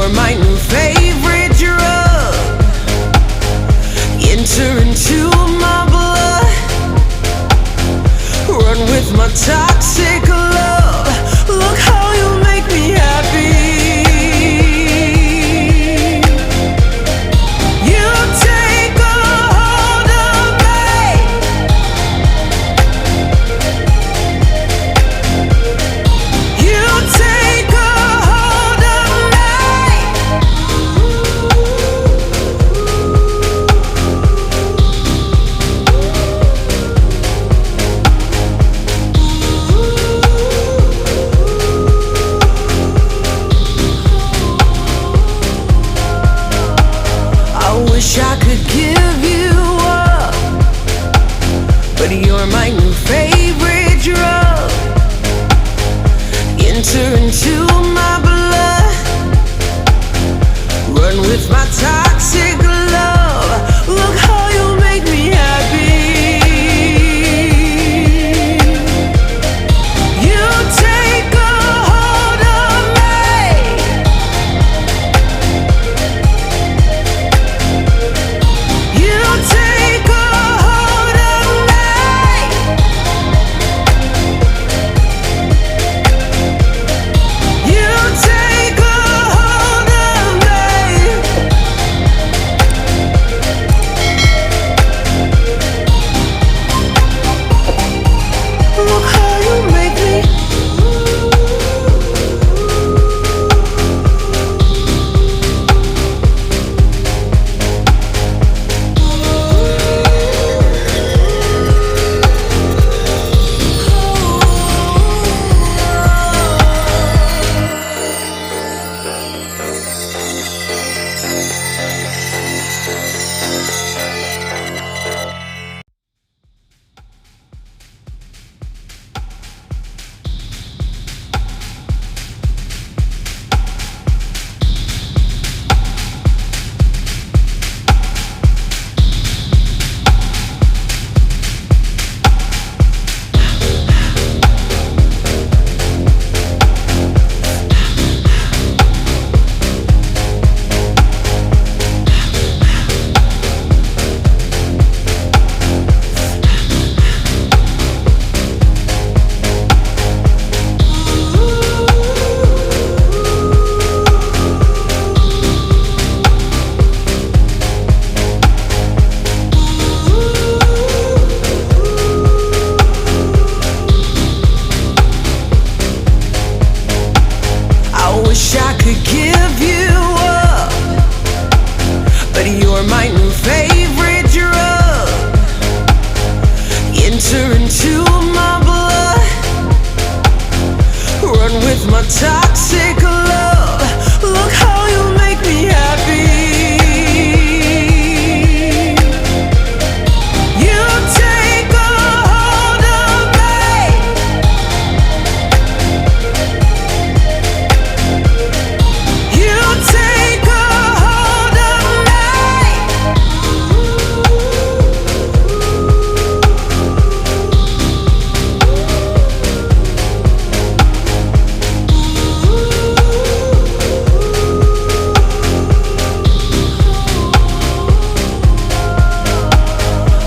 you're my new favorite drug. Enter into my blood, run with my toxic love. Look how you make me happy. You take a hold of me. You take a hold of me. I wish I could give you up, but you're my new favorite drug. Enter into my blood, run with my toxic love. Look how you make me happy. You take a hold of me. You take a hold of me. You take a hold of me. Look how you make me. I wish I could give you up, but you're my new favorite drug. Enter into my blood, run with my toxic love. Look how you make me happy. You take a hold of me. You take a hold of me.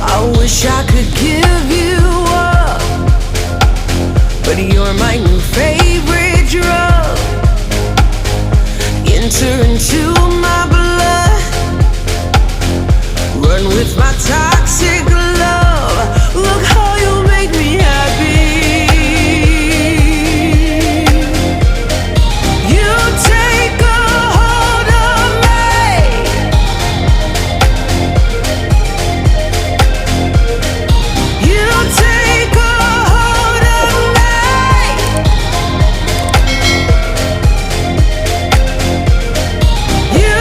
I wish I could give you up, but you're my new favorite drug. Enter into my blood, run with my toxic love. Look how you make me happy. You take a hold of me. You take a hold of me. You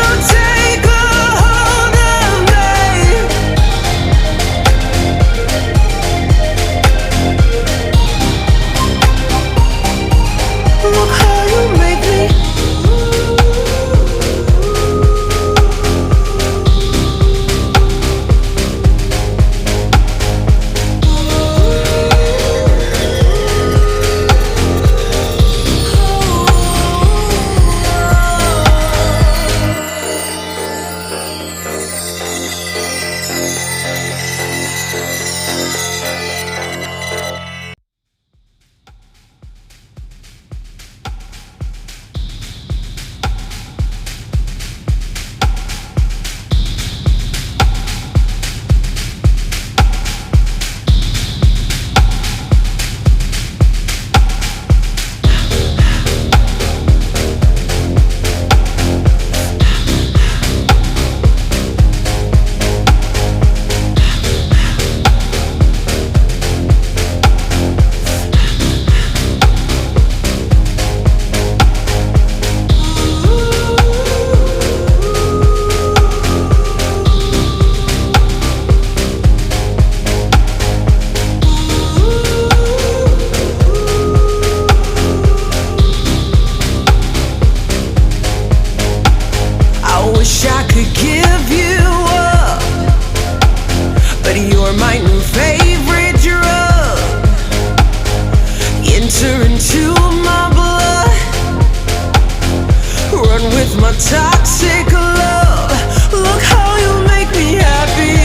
with my toxic love. Look how you make me happy.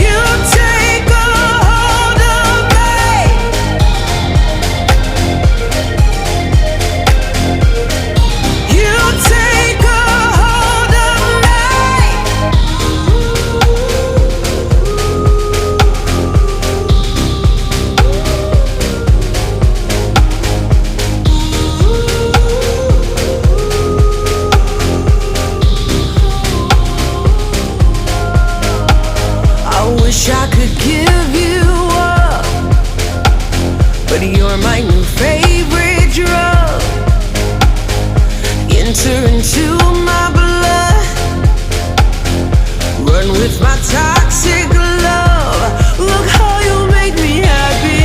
You take a hold of me. You take a hold of me. I wish I could give you up, but you're my new favorite drug. Enter into my blood, run with my toxic love. Look how you make me happy.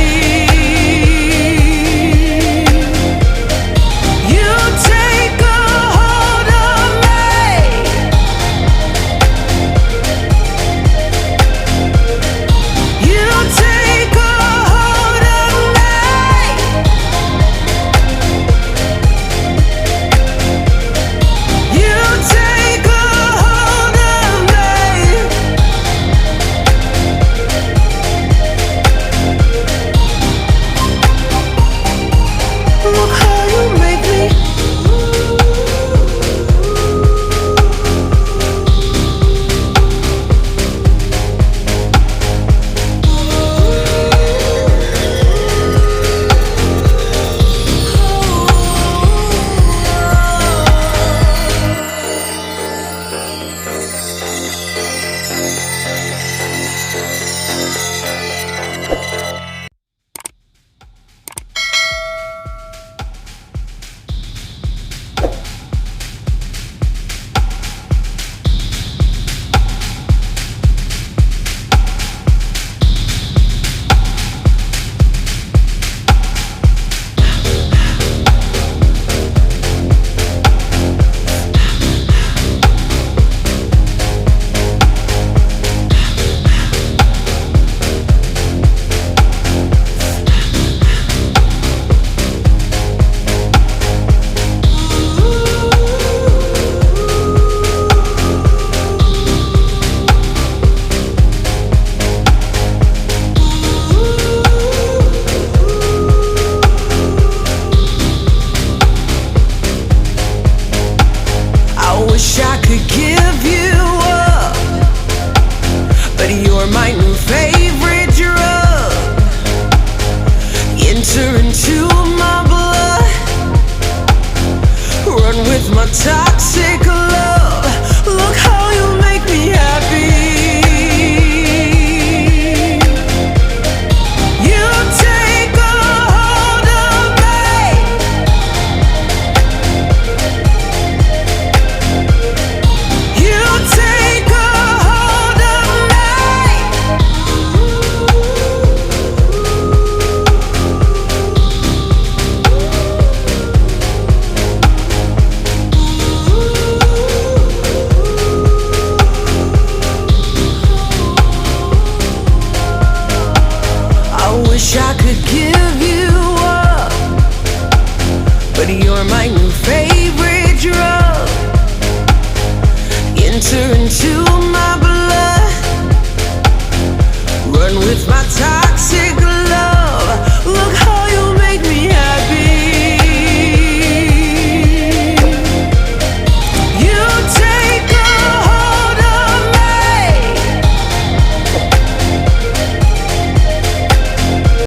You take a hold of me. You take a hold of me. You take a hold of me. Look how you make me. I wish I could give you up, but you're my new favorite drug. Enter into my blood, run with my toxic love. Look how you make me happy. You take a hold of me. You take a hold of me. I wish I could give you up, but you're my new favorite drug. Enter into